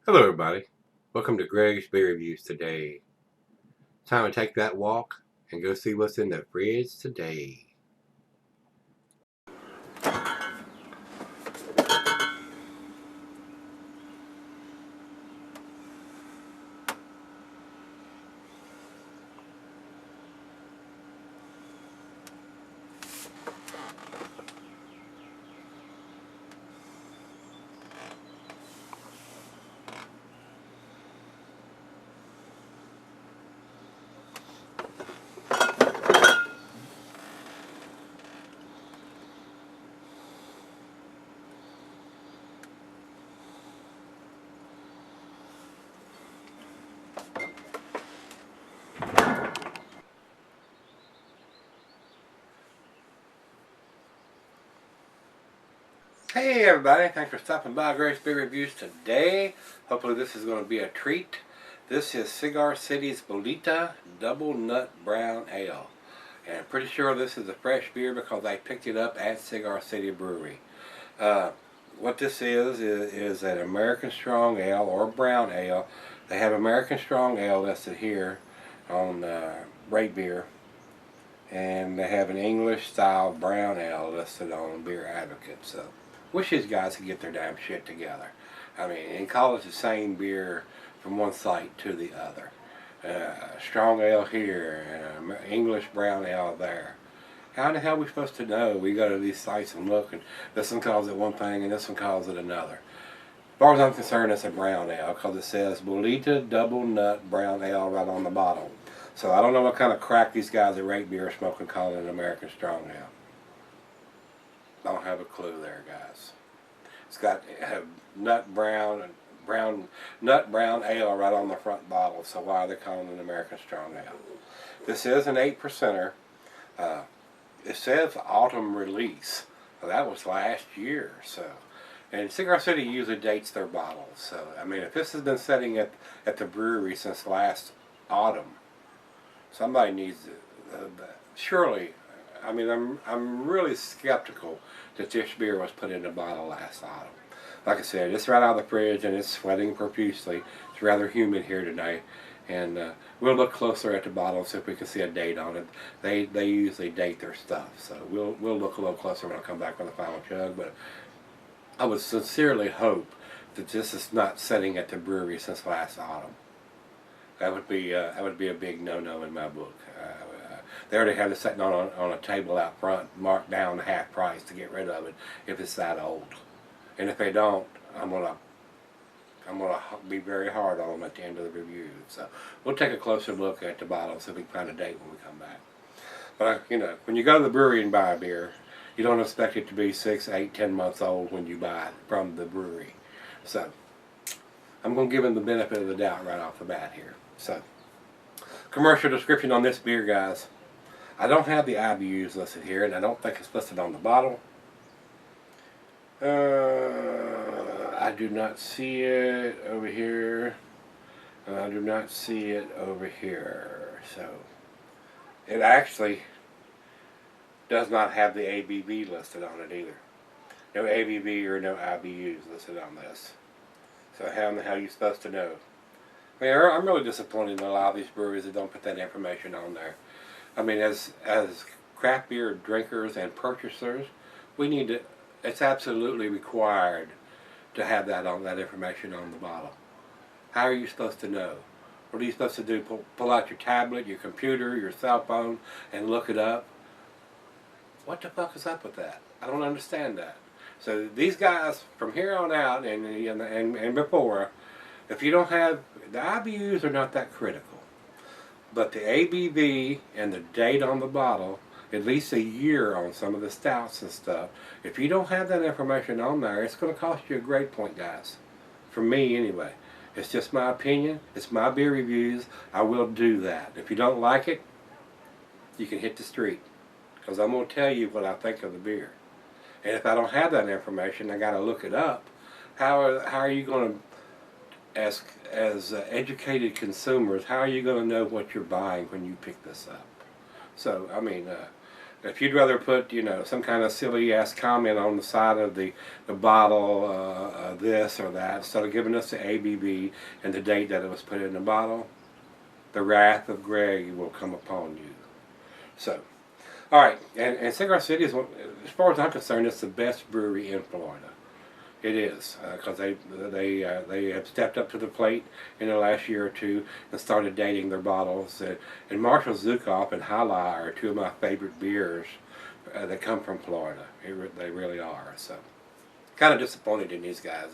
Hello everybody, welcome to Gregsbeerreviews today. Time to take that walk and go see what's in the fridge today. Hey everybody, thanks for stopping by Gregsbeerreviews today. Hopefully this is going to be a treat. This is Cigar City's Bolita Double Nut Brown Ale. And I'm pretty sure this is a fresh beer because I picked it up at Cigar City Brewery. What this is an American Strong Ale or Brown Ale. They have American Strong Ale listed here on Rate Beer. And they have an English style brown ale listed on Beer Advocate. So wish these guys could get their damn shit together. I mean, and call it the same beer from one site to the other. Strong ale here and English brown ale there. How the hell are we supposed to know? We go to these sites and look, and this one calls it one thing and this one calls it another. As far as I'm concerned, it's a brown ale because it says Bolita Double Nut Brown Ale right on the bottle. So I don't know what kind of crack these guys at Rate Beer are smoking calling it an American Strong Ale. Don't have a clue there, guys. It's got nut brown ale right on the front bottle. So why are they calling it an American Strong Ale? This is an 8%er. It says autumn release. Well, that was last year. So, and Cigar City usually dates their bottles. So I mean, if this has been sitting at the brewery since last autumn, somebody needs to, surely, I mean, I'm really skeptical that this beer was put in the bottle last autumn. Like I said, it's right out of the fridge and it's sweating profusely. It's rather humid here today. And we'll look closer at the bottle and see if we can see a date on it. They usually date their stuff. So we'll look a little closer when I come back with the final chug. But I would sincerely hope that this is not sitting at the brewery since last autumn. That would be a big no-no in my book. They already have it sitting on a table out front, marked down half price to get rid of it if it's that old. And if they don't, I'm gonna be very hard on them at the end of the review. So we'll take a closer look at the bottle, see if we can find a date when we come back. But you know, when you go to the brewery and buy a beer, you don't expect it to be 6, 8, 10 months old when you buy it from the brewery. So I'm gonna give them the benefit of the doubt right off the bat here. So, commercial description on this beer, guys. I don't have the IBUs listed here, and I don't think it's listed on the bottle. I do not see it over here. I do not see it over here. So, it actually does not have the ABV listed on it either. No ABV or no IBUs listed on this. So how in the hell are you supposed to know? I mean, I'm really disappointed in a lot of these breweries that don't put that information on there. I mean, as craft beer drinkers and purchasers, we need to. It's absolutely required to have that information on the bottle. How are you supposed to know? What are you supposed to do? Pull out your tablet, your computer, your cell phone, and look it up? What the fuck is up with that? I don't understand that. So these guys, from here on out and before, if you don't have, the IBUs are not that critical. But the ABV and the date on the bottle, at least a year on some of the stouts and stuff, if you don't have that information on there, it's going to cost you a grade point, guys. For me, anyway. It's just my opinion. It's my beer reviews. I will do that. If you don't like it, you can hit the street. Because I'm going to tell you what I think of the beer. And if I don't have that information, I got to look it up. How are you going to, as educated consumers, how are you going to know what you're buying when you pick this up? So, I mean, If you'd rather put, you know, some kind of silly ass comment on the side of the bottle, this or that, instead of giving us the ABV and the date that it was put in the bottle, the wrath of Greg will come upon you. So, all right, and Cigar City is, as far as I'm concerned, it's the best brewery in Florida. It is, because they have stepped up to the plate in the last year or two and started dating their bottles. And Marshall Zukoff and Hala are two of my favorite beers that come from Florida. They really are. So, kind of disappointed in these guys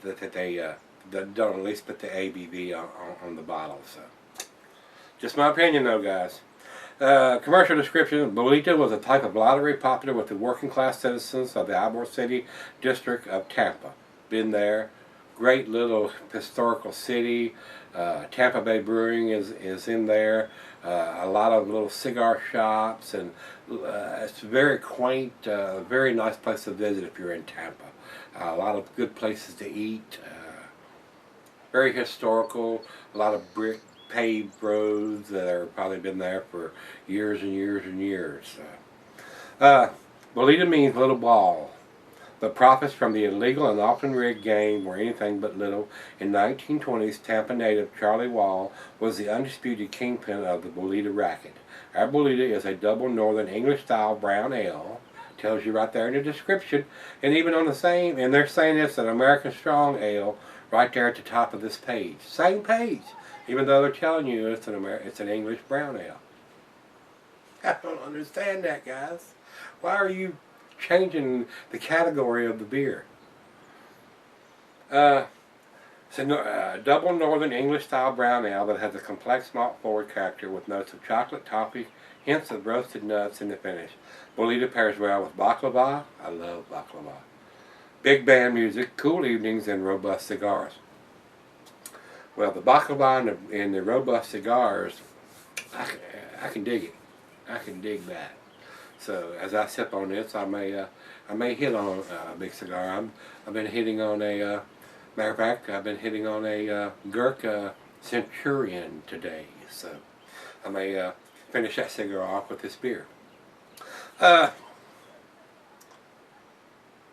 that they don't at least put the ABV on the bottle. So, just my opinion, though, guys. Commercial description: Bolita was a type of lottery popular with the working class citizens of the Ybor City district of Tampa. Been there. Great little historical city. Tampa Bay Brewing is in there. A lot of little cigar shops, and it's very quaint, very nice place to visit if you're in Tampa. A lot of good places to eat. Very historical. A lot of brick paved roads that have probably been there for years and years and years. Bolita means little ball. The profits from the illegal and often rigged game were anything but little. In 1920s, Tampa native Charlie Wall was the undisputed kingpin of the Bolita racket. Our Bolita is a double Northern English style brown ale. Tells you right there in the description, and even on the same, and they're saying it's an American strong ale right there at the top of this page. Same page. Even though they're telling you it's an English brown ale. I don't understand that, guys. Why are you changing the category of the beer? It's a double Northern English style brown ale that has a complex malt forward character with notes of chocolate, toffee, hints of roasted nuts in the finish. Bolita pairs well with baklava. I love baklava. Big band music, cool evenings, and robust cigars. Well, the baklava and the robust cigars, I can dig it. I can dig that. So as I sip on this, I may hit on a big cigar. I've been hitting on a matter of fact, I've been hitting on a Gurkha Centurion today. So I may finish that cigar off with this beer.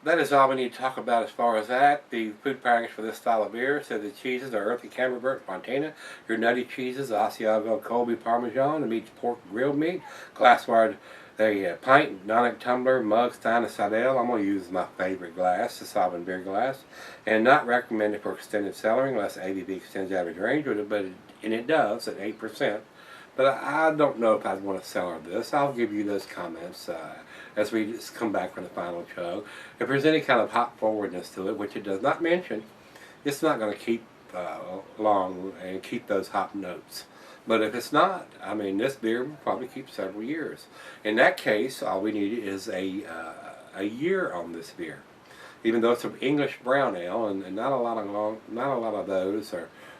That is all we need to talk about as far as that. The food pairings for this style of beer. So the cheeses are earthy Camembert Fontana. Your nutty cheeses, Asiago Colby Parmesan. The meat's pork grilled meat. Glassware, a pint, Nonic tumbler, mug, stein, and Sidel. I'm going to use my favorite glass, the Sovereign beer glass. And not recommended for extended cellaring unless ABV extends average range with it, and it does at 8%. But I don't know if I'd want to cellar this. I'll give you those comments as we just come back from the final chug. If there's any kind of hop forwardness to it, which it does not mention, it's not going to keep long and keep those hop notes. But if it's not, I mean, this beer will probably keep several years. In that case, all we need is a year on this beer. Even though it's an English brown ale, and not a lot of those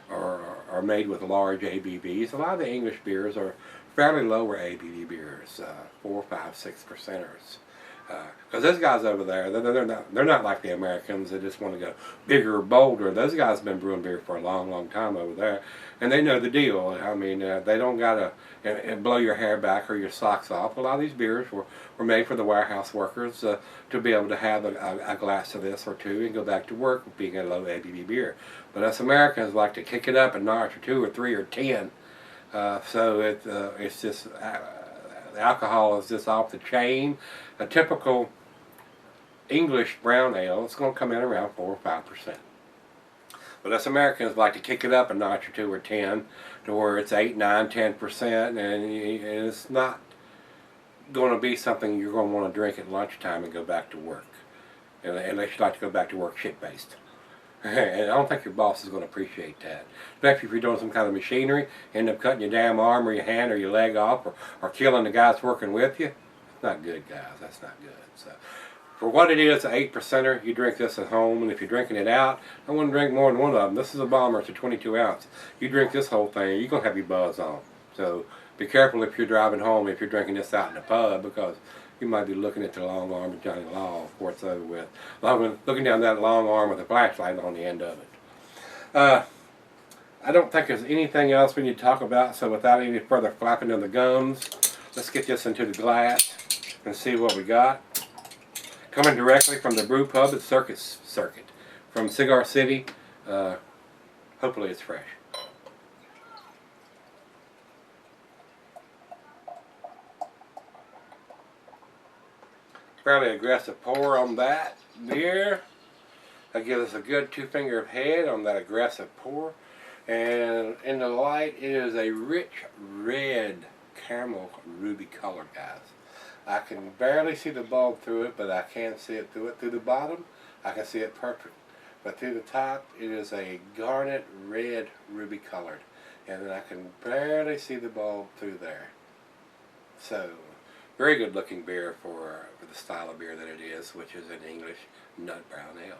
are made with large ABVs. A lot of the English beers are fairly lower ABV beers, 4, 5, 6%ers. Because those guys over there, they're not like the Americans that just want to go bigger, bolder. Those guys have been brewing beer for a long, long time over there, and they know the deal. I mean, they don't gotta blow your hair back or your socks off. A lot of these beers were made for the warehouse workers to be able to have a glass of this or two and go back to work with being a low ABV beer. But us Americans like to kick it up a notch or 2 or 3 or 10. So it's just the alcohol is just off the chain. A typical English brown ale, it's going to come in around 4 or 5%. But us Americans like to kick it up a notch or 2 or 10 to where it's 8, 9, 10%, and it's not going to be something you're going to want to drink at lunchtime and go back to work. Unless you like to go back to work shit-faced. And I don't think your boss is going to appreciate that. Especially if you're doing some kind of machinery, end up cutting your damn arm or your hand or your leg off, or killing the guys working with you. It's not good, guys. That's not good. So, for what it is, an 8%er, you drink this at home, and if you're drinking it out, I wouldn't drink more than one of them. This is a bomber. It's a 22 ounce. You drink this whole thing, you're going to have your buzz on. So be careful if you're driving home, if you're drinking this out in the pub, because you might be looking at the long arm of Johnny Law before it's over with. Looking down that long arm with a flashlight on the end of it. I don't think there's anything else we need to talk about, so without any further flapping of the gums, let's get this into the glass and see what we got. Coming directly from the brew pub at Circus Circuit from Cigar City. Hopefully it's fresh. Fairly aggressive pour on that beer. That gives us a good 2-finger head on that aggressive pour. And in the light, it is a rich red caramel ruby color, guys. I can barely see the bulb through it, but I can see it through it. Through the bottom, I can see it perfect. But through the top, it is a garnet red ruby colored. And then I can barely see the bulb through there. So, very good looking beer for the style of beer that it is, which is an English nut brown ale.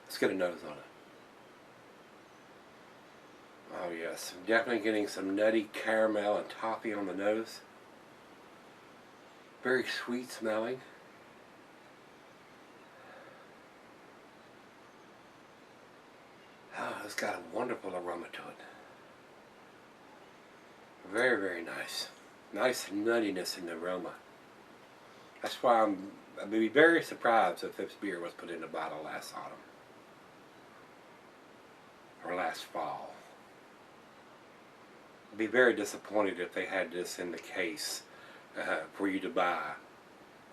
Let's get a nose on it. Oh yes, definitely getting some nutty caramel and toffee on the nose. Very sweet smelling. Oh, it's got a wonderful aroma to it. Very, very nice. Nice nuttiness in the aroma. That's why I'd be very surprised if this beer was put in a bottle last autumn. Or last fall. I'd be very disappointed if they had this in the case for you to buy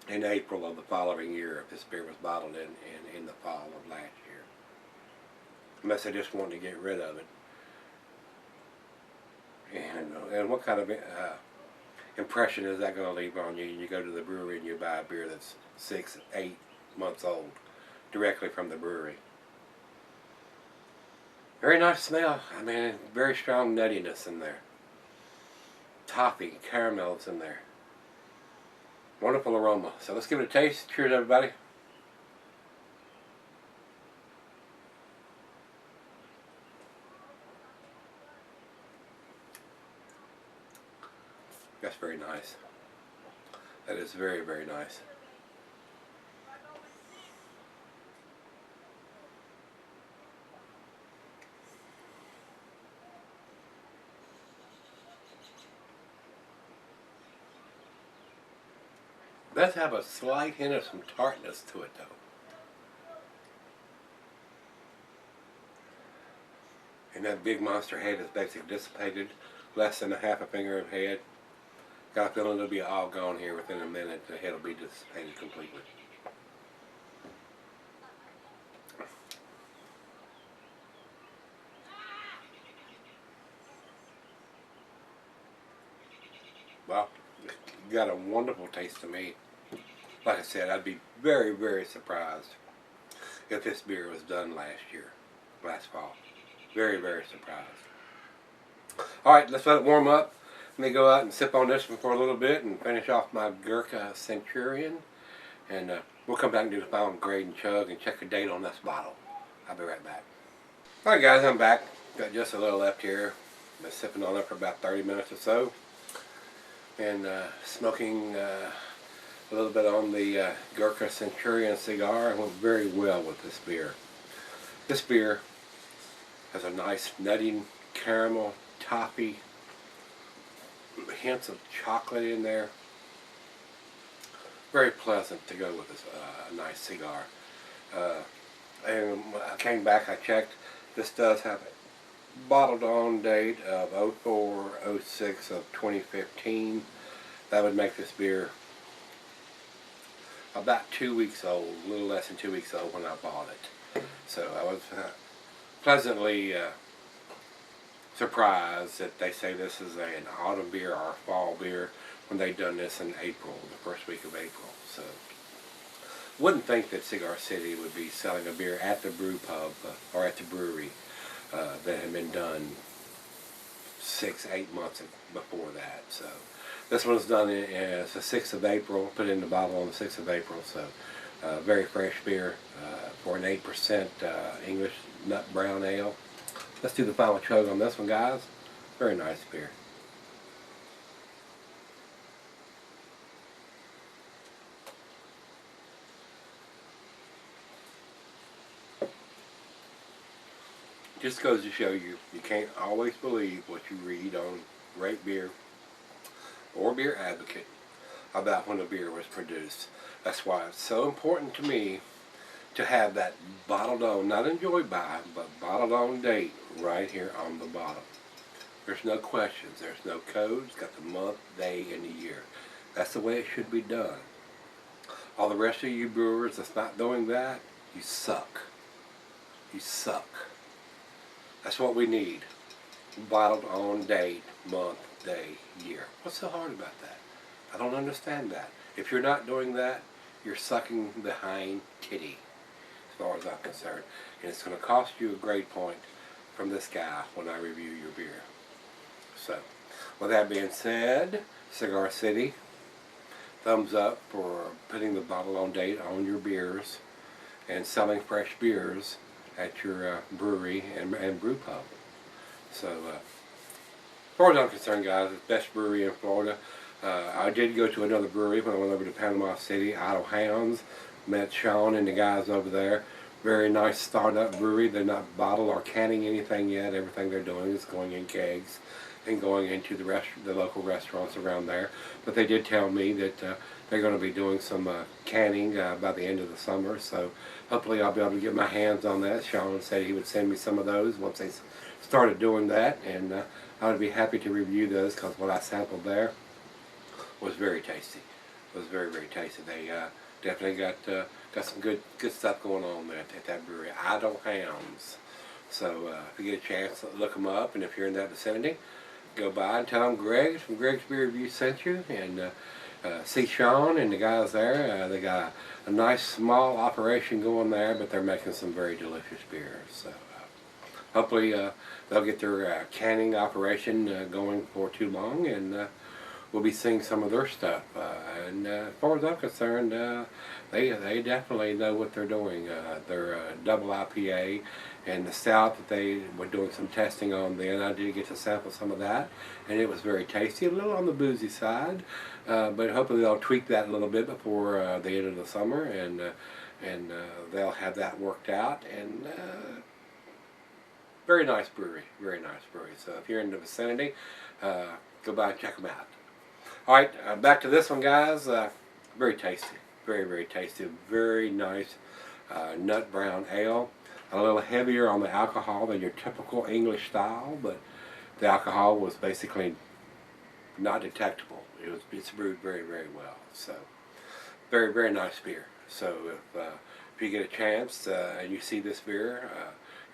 in April of the following year if this beer was bottled in the fall of last year. Unless they just wanted to get rid of it. And what kind of impression is that going to leave on you? You go to the brewery and you buy a beer that's 6, 8 months old directly from the brewery. Very nice smell. I mean, very strong nuttiness in there. Toffee, caramels in there. Wonderful aroma. So let's give it a taste. Cheers, everybody. That's very nice. That is very, very nice. It does have a slight hint of some tartness to it, though. And that big monster head is basically dissipated, less than a half a finger of head. Got a feeling it'll be all gone here within a minute. The head will be dissipated completely. Well, it got a wonderful taste to me. Like I said, I'd be very, very surprised if this beer was done last fall. Very, very surprised. Alright, let's let it warm up. Let me go out and sip on this one for a little bit and finish off my Gurkha Centurion. And we'll come back and do the final grade and chug and check the date on this bottle. I'll be right back. Alright guys, I'm back. Got just a little left here. Been sipping on it for about 30 minutes or so. And smoking a little bit on the Gurkha Centurion cigar. It went very well with this beer. This beer has a nice nutty caramel, toffee, hints of chocolate in there. Very pleasant to go with this nice cigar. And when I came back, I checked. This does have a bottled on date of 04/06 of 2015. That would make this beer about 2 weeks old, a little less than 2 weeks old when I bought it. So I was pleasantly surprised that they say this is an autumn beer or a fall beer when they've done this in April, the first week of April. So wouldn't think that Cigar City would be selling a beer at the brew pub or at the brewery that had been done 6, 8 months before that. So this one's done it's the 6th of April, put in the bottle on the 6th of April. So very fresh beer for an 8% English nut brown ale. Let's do the final chug on this one, guys. Very nice beer. Just goes to show you, you can't always believe what you read on great beer or beer advocate about when a beer was produced. That's why it's so important to me to have that bottled on, not enjoy by, but bottled on date right here on the bottom. There's no questions, there's no codes, got the month, day, and the year. That's the way it should be done. All the rest of you brewers that's not doing that, you suck. You suck. That's what we need. Bottled on date, month, day, year. What's so hard about that? I don't understand that. If you're not doing that, you're sucking behind titty, as far as I'm concerned. And it's going to cost you a grade point from this guy when I review your beer. So, with that being said, Cigar City, thumbs up for putting the bottle on date on your beers and selling fresh beers at your brewery and brew pub. So, as far as I'm concerned, guys, it's the best brewery in Florida. I did go to another brewery when I went over to Panama City, Idle Hounds. Met Sean and the guys over there. Very nice startup brewery. They're not bottle or canning anything yet. Everything they're doing is going in kegs and going into the local restaurants around there. But they did tell me that they're going to be doing some canning by the end of the summer. So hopefully I'll be able to get my hands on that. Sean said he would send me some of those once they started doing that. And I would be happy to review those because what I sampled there was very tasty. It was very, very tasty. They definitely got some good stuff going on there at that brewery. Idle Hounds. So if you get a chance, look them up. And if you're in that vicinity, go by and tell them Greg from Gregsbeerreviews sent you. And see Sean and the guys there. They got a nice small operation going there, but they're making some very delicious beers. So hopefully they'll get their canning operation going before too long, and we'll be seeing some of their stuff. And as far as I'm concerned, they definitely know what they're doing. Their double IPA and the stout that they were doing some testing on then, I did get to sample some of that, and it was very tasty. A little on the boozy side, but hopefully they'll tweak that a little bit before the end of the summer, and they'll have that worked out. And very nice brewery, very nice brewery. So if you're in the vicinity, go by and check them out. Alright, back to this one, guys. Very tasty. Very, very tasty. Very nice nut brown ale. A little heavier on the alcohol than your typical English style, but the alcohol was basically not detectable. It's brewed very, very well. So, very, very nice beer. So if you get a chance and you see this beer,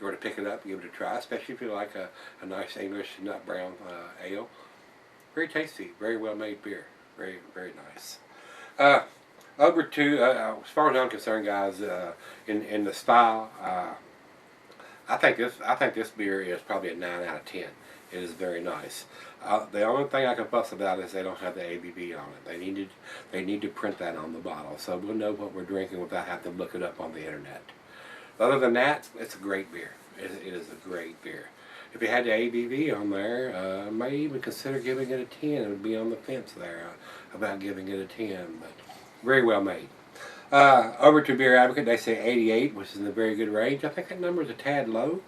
you want to pick it up and give it a try, especially if you like a nice English nut brown ale. Very tasty, very well made beer. Very, very nice. Over to, as far as I'm concerned, guys, in the style, I think this beer is probably a 9 out of 10. It is very nice. The only thing I can fuss about is they don't have the ABV on it. They need to print that on the bottle, so we'll know what we're drinking without having to look it up on the internet. Other than that, it's a great beer. It is a great beer. If you had the ABV on there, I might even consider giving it a 10. It would be on the fence there about giving it a 10, but very well made. Over to Beer Advocate, they say 88, which is in a very good range. I think that number is a tad low.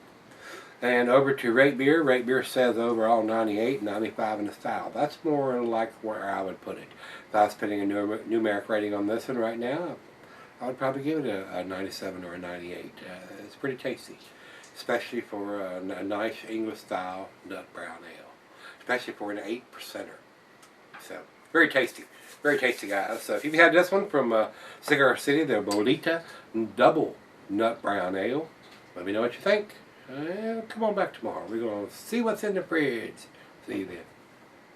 And over to Rate Beer says overall 98, 95 in the style. That's more like where I would put it. If I was putting a numeric rating on this one right now, I would probably give it a 97 or a 98. It's pretty tasty, especially for a nice English style nut brown ale, especially for an 8%er. So, very tasty. Very tasty, guys. So if you've had this one from Cigar City, their Bolita Double Nut Brown Ale, let me know what you think. Come on back tomorrow. We're going to see what's in the fridge. See you then.